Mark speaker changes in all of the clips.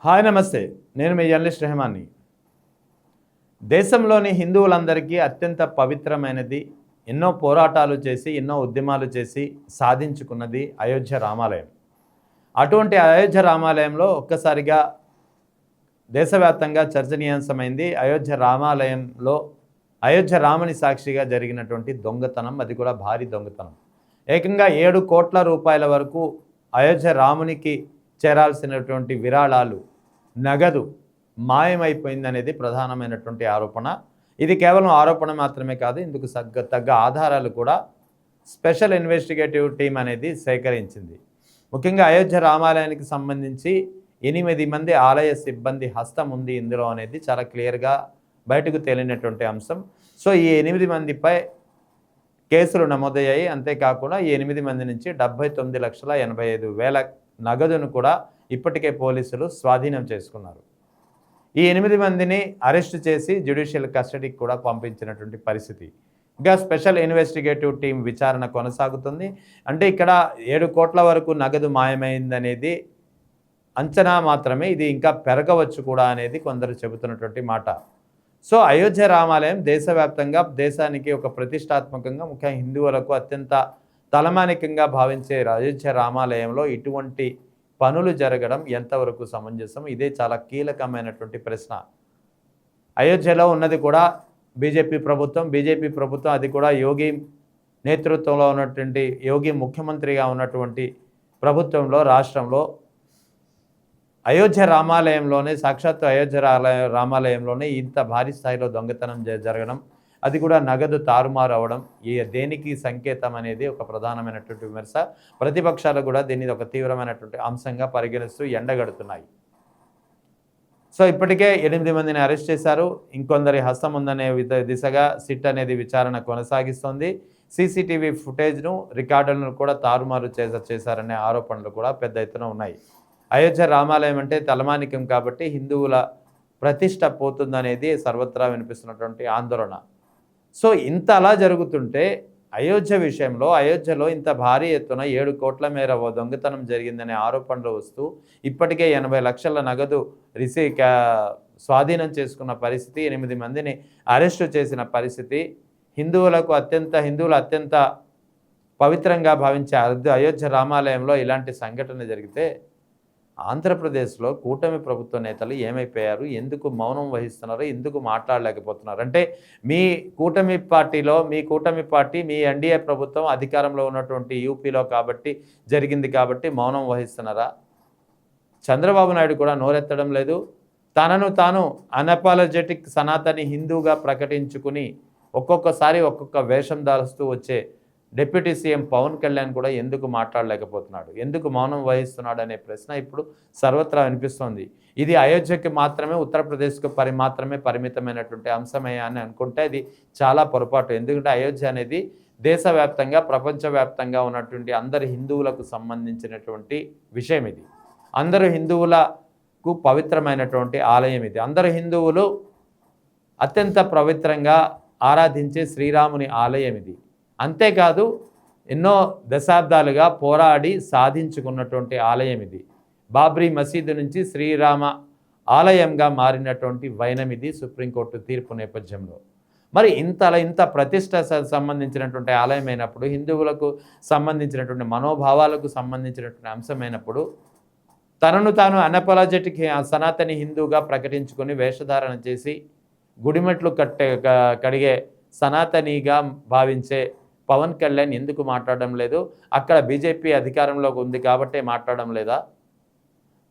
Speaker 1: Hi నమస్తే. నేను మీ journalist రెహమాన్ని. దేశంలోని హిందువులందరికీ అత్యంత పవిత్రమైనది, ఎన్నో పోరాటాలు చేసి, ఎన్నో ఉద్యమాలు చేసి సాధించుకున్నది అయోధ్య రామాలయం. అటువంటి అయోధ్య రామాలయంలో ఒక్కసారిగా దేశవ్యాప్తంగా చర్చనీయాంశమైంది. అయోధ్య రామాలయంలో అయోధ్య రాముని సాక్షిగా జరిగినటువంటి దొంగతనం, అది కూడా భారీ దొంగతనం. ఏకంగా 7 కోట్ల రూపాయల వరకు అయోధ్య రామునికి చేరాల్సినటువంటి విరాళాలు, నగదు మాయమైపోయిందనేది ప్రధానమైనటువంటి ఆరోపణ. ఇది కేవలం ఆరోపణ మాత్రమే కాదు, ఇందుకు తగ్గ ఆధారాలు కూడా స్పెషల్ ఇన్వెస్టిగేటివ్ టీం అనేది సేకరించింది. ముఖ్యంగా అయోధ్య రామాలయానికి సంబంధించి 8 మంది ఆలయ సిబ్బంది హస్తం ఉంది ఇందులో అనేది చాలా క్లియర్గా బయటకు తేలినటువంటి అంశం. సో ఈ 8 మందిపై కేసులు నమోదయ్యాయి. అంతేకాకుండా ఈ 8 మంది నుంచి 79,85,000 నగదును కూడా ఇప్పటికే పోలీసులు స్వాధీనం చేసుకున్నారు. ఈ 8 మందిని అరెస్టు చేసి జ్యుడిషియల్ కస్టడీకి కూడా పంపించినటువంటి పరిస్థితి. ఇంకా స్పెషల్ ఇన్వెస్టిగేటివ్ టీం విచారణ కొనసాగుతుంది. అంటే ఇక్కడ 7 కోట్ల వరకు నగదు మాయమైందనేది అంచనా మాత్రమే, ఇది ఇంకా పెరగవచ్చు కూడా అనేది కొందరు చెబుతున్నటువంటి మాట. సో అయోధ్య రామాలయం దేశవ్యాప్తంగా దేశానికి ఒక ప్రతిష్టాత్మకంగా, ముఖ్యంగా హిందువులకు అత్యంత తలమానికంగా భావించే అయోధ్య రామాలయంలో ఇటువంటి పనులు జరగడం ఎంతవరకు సమంజసం? ఇదే చాలా కీలకమైనటువంటి ప్రశ్న. అయోధ్యలో ఉన్నది కూడా బీజేపీ ప్రభుత్వం, అది కూడా యోగి నేతృత్వంలో ఉన్నటువంటి, యోగి ముఖ్యమంత్రిగా ఉన్నటువంటి ప్రభుత్వంలో, రాష్ట్రంలో అయోధ్య రామాలయంలోనే, సాక్షాత్తు అయోధ్య రామాలయంలోనే ఇంత భారీ స్థాయిలో దొంగతనం జరగడం, అది కూడా నగదు తారుమారు అవ్వడం దేనికి సంకేతం అనేది ఒక ప్రధానమైనటువంటి విమర్శ. ప్రతిపక్షాలు కూడా దీన్ని ఒక తీవ్రమైనటువంటి అంశంగా పరిగణిస్తూ ఎండగడుతున్నాయి. సో ఇప్పటికే 8 మందిని అరెస్ట్ చేశారు. ఇంకొందరి హస్తం ఉందనే దిశగా సిట్ అనేది విచారణ కొనసాగిస్తోంది. సీసీటీవీ ఫుటేజ్ను, రికార్డులను కూడా తారుమారు చేశారనే ఆరోపణలు కూడా పెద్ద ఎత్తున ఉన్నాయి. అయోధ్య రామాలయం అంటే తలమానికం కాబట్టి హిందువుల ప్రతిష్ట పోతుందనేది సర్వత్రా వినిపిస్తున్నటువంటి ఆందోళన. సో ఇంత అలా జరుగుతుంటే అయోధ్య విషయంలో, అయోధ్యలో ఇంత భారీ ఎత్తున 7 కోట్ల మేర దొంగతనం జరిగిందనే ఆరోపణలు వస్తూ ఇప్పటికే 80 లక్షల నగదు స్వాధీనం చేసుకున్న పరిస్థితి, 8 మందిని అరెస్టు చేసిన పరిస్థితి, హిందువులు అత్యంత పవిత్రంగా భావించే అయోధ్య రామాలయంలో ఇలాంటి సంఘటన జరిగితే ఆంధ్రప్రదేశ్లో కూటమి ప్రభుత్వ నేతలు ఏమైపోయారు? ఎందుకు మౌనం వహిస్తున్నారు? ఎందుకు మాట్లాడలేకపోతున్నారు? అంటే మీ కూటమి పార్టీ, మీ ఎన్డీఏ ప్రభుత్వం అధికారంలో ఉన్నటువంటి యూపీలో జరిగింది కాబట్టి మౌనం వహిస్తున్నారా? చంద్రబాబు నాయుడు కూడా నోరెత్తడం లేదు. తనను తాను అన్అపాలజెటిక్ సనాతని హిందూగా ప్రకటించుకుని ఒక్కొక్కసారి ఒక్కొక్క వేషం దాల్స్తూ వచ్చే డిప్యూటీ సీఎం పవన్ కళ్యాణ్ కూడా ఎందుకు మాట్లాడలేకపోతున్నాడు? ఎందుకు మౌనం వహిస్తున్నాడు అనే ప్రశ్న ఇప్పుడు సర్వత్రా వినిపిస్తోంది. ఇది అయోధ్యకి మాత్రమే, ఉత్తరప్రదేశ్కు మాత్రమే పరిమితమైనటువంటి అంశమే అని అనుకుంటే అది చాలా పొరపాటు. ఎందుకంటే అయోధ్య అనేది దేశవ్యాప్తంగా, ప్రపంచవ్యాప్తంగా ఉన్నటువంటి అందరి హిందువులకు సంబంధించినటువంటి విషయం. ఇది అందరు హిందువులకు పవిత్రమైనటువంటి ఆలయం. ఇది అందరు హిందువులు అత్యంత పవిత్రంగా ఆరాధించే శ్రీరాముని ఆలయం. ఇది అంతేకాదు ఎన్నో దశాబ్దాలుగా పోరాడి సాధించుకున్నటువంటి ఆలయం. ఇది బాబ్రీ మసీదు నుంచి శ్రీరామ ఆలయంగా మారినటువంటి వైనం ఇది సుప్రీంకోర్టు తీర్పు నేపథ్యంలో. మరి ఇంత ప్రతిష్ట సంబంధించినటువంటి ఆలయం అయినప్పుడు, హిందువులకు సంబంధించినటువంటి మనోభావాలకు సంబంధించినటువంటి అంశమైనప్పుడు తనను తాను అన్అపాలజెటిక్ సనాతని హిందూగా ప్రకటించుకొని వేషధారణ చేసి గుడిమెట్లు కడిగే సనాతనిగా భావించే పవన్ కళ్యాణ్ ఎందుకు మాట్లాడడం లేదు? అక్కడ బీజేపీ అధికారంలోకి ఉంది కాబట్టి మాట్లాడడం లేదా?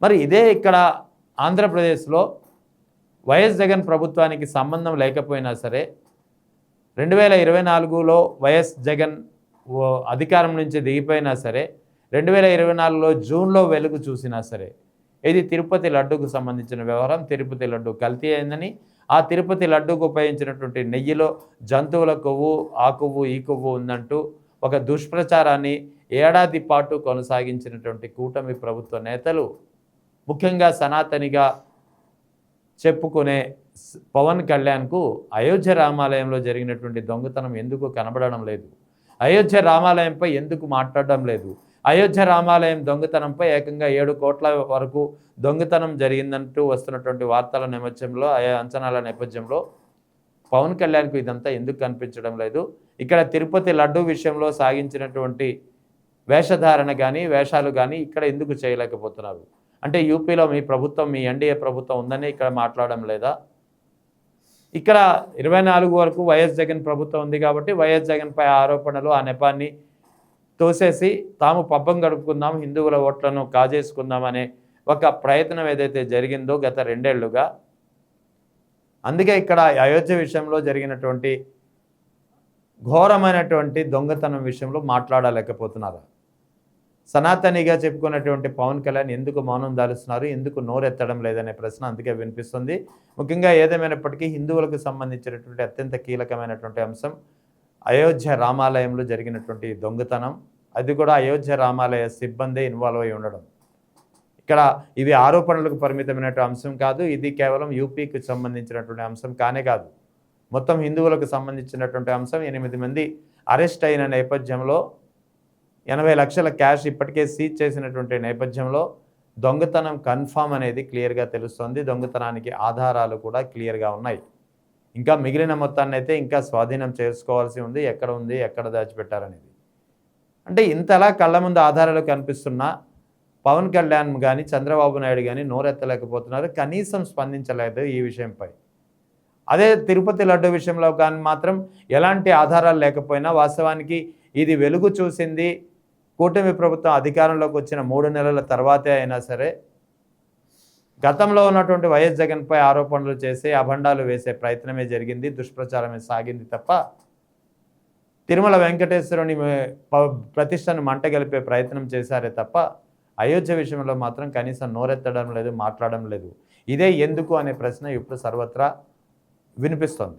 Speaker 1: మరి ఇదే ఇక్కడ ఆంధ్రప్రదేశ్లో వైఎస్ జగన్ ప్రభుత్వానికి సంబంధం లేకపోయినా సరే, 2024లో వైఎస్ జగన్ అధికారం నుంచి దిగిపోయినా సరే, 2024లో జూన్లో వెలుగు చూసినా సరే, ఇది తిరుపతి లడ్డూకు సంబంధించిన వ్యవహారం. తిరుపతి లడ్డు కల్తీ అయిందని, ఆ తిరుపతి లడ్డూకు ఉపయోగించినటువంటి నెయ్యిలో జంతువుల కొవ్వు, ఆ కొవ్వు, ఈ కొవ్వు ఉందంటూ ఒక దుష్ప్రచారాన్ని ఏడాది పాటు కొనసాగించినటువంటి కూటమి ప్రభుత్వ నేతలు, ముఖ్యంగా సనాతనిగా చెప్పుకునే పవన్ కళ్యాణ్కు అయోధ్య రామాలయంలో జరిగినటువంటి దొంగతనం ఎందుకు కనబడడం లేదు? అయోధ్య రామాలయంపై ఎందుకు మాట్లాడడం లేదు? అయోధ్య రామాలయం దొంగతనంపై ఏకంగా 7 కోట్ల వరకు దొంగతనం జరిగిందంటూ వస్తున్నటువంటి వార్తల నేపథ్యంలో, అంచనాల నేపథ్యంలో పవన్ కళ్యాణ్కు ఇదంతా ఎందుకు కనిపించడం లేదు? ఇక్కడ తిరుపతి లడ్డూ విషయంలో సాగించినటువంటి వేషధారణ కానీ, వేషాలు కానీ ఇక్కడ ఎందుకు చేయలేకపోతున్నారు? అంటే యూపీలో మీ ప్రభుత్వం, మీ ఎన్డీఏ ప్రభుత్వం ఉందని ఇక్కడ మాట్లాడడం లేదా? ఇక్కడ 24 వరకు వైఎస్ జగన్ ప్రభుత్వం ఉంది కాబట్టి వైఎస్ జగన్పై ఆరోపణలు, ఆ నెపాన్ని తోసేసి తాము పబ్బం గడుపుకుందాం, హిందువుల ఓట్లను కాజేసుకుందాం అనే ఒక ప్రయత్నం ఏదైతే జరిగిందో గత 2 ఏళ్లుగా, అందుకే ఇక్కడ అయోధ్య విషయంలో జరిగినటువంటి ఘోరమైనటువంటి దొంగతనం విషయంలో మాట్లాడలేకపోతున్నారు. సనాతనిగా చెప్పుకున్నటువంటి పవన్ కళ్యాణ్ ఎందుకు మౌనం దాలుస్తున్నారు, ఎందుకు నోరెత్తడం లేదనే ప్రశ్న అందుకే వినిపిస్తుంది. ముఖ్యంగా ఏదేమైనప్పటికీ హిందువులకు సంబంధించినటువంటి అత్యంత కీలకమైనటువంటి అంశం అయోధ్య రామాలయంలో జరిగినటువంటి దొంగతనం, అది కూడా అయోధ్య రామాలయ సిబ్బంది ఇన్వాల్వ్ అయి ఉండడం. ఇక్కడ ఇవి ఆరోపణలకు పరిమితమైనటువంటి అంశం కాదు, ఇది కేవలం యూపీకి సంబంధించినటువంటి అంశం కానే కాదు, మొత్తం హిందువులకు సంబంధించినటువంటి అంశం. 8 మంది అరెస్ట్ అయిన నేపథ్యంలో 80 లక్షల క్యాష్ ఇప్పటికే సీజ్ చేసినటువంటి నేపథ్యంలో దొంగతనం కన్ఫామ్ అనేది క్లియర్గా తెలుస్తోంది. దొంగతనానికి ఆధారాలు కూడా క్లియర్గా ఉన్నాయి. ఇంకా మిగిలిన మొత్తాన్ని అయితే ఇంకా స్వాధీనం చేసుకోవాల్సి ఉంది. ఎక్కడ ఉంది, ఎక్కడ దాచిపెట్టారనేది. అంటే ఇంతలా కళ్ళ ముందు ఆధారాలు కనిపిస్తున్నా పవన్ కళ్యాణ్ కానీ, చంద్రబాబు నాయుడు కానీ నోరెత్తలేకపోతున్నారు, కనీసం స్పందించలేదు ఈ విషయంపై. అదే తిరుపతి లడ్డు విషయంలో కానీ మాత్రం ఎలాంటి ఆధారాలు లేకపోయినా, వాస్తవానికి ఇది వెలుగు చూసింది కూటమి ప్రభుత్వం అధికారంలోకి వచ్చిన 3 నెలల తర్వాతే అయినా సరే, గతంలో ఉన్నటువంటి వైఎస్ జగన్పై ఆరోపణలు చేసి అభండాలు వేసే ప్రయత్నమే జరిగింది, దుష్ప్రచారమే సాగింది తప్ప తిరుమల వెంకటేశ్వరుని ప్రతిష్టను మంటగలిపే ప్రయత్నం చేశారే తప్ప అయోధ్య విషయంలో మాత్రం కనీసం నోరెత్తడం లేదు, మాట్లాడడం లేదు. ఇదే ఎందుకు అనే ప్రశ్న ఇప్పుడు సర్వత్రా వినిపిస్తోంది.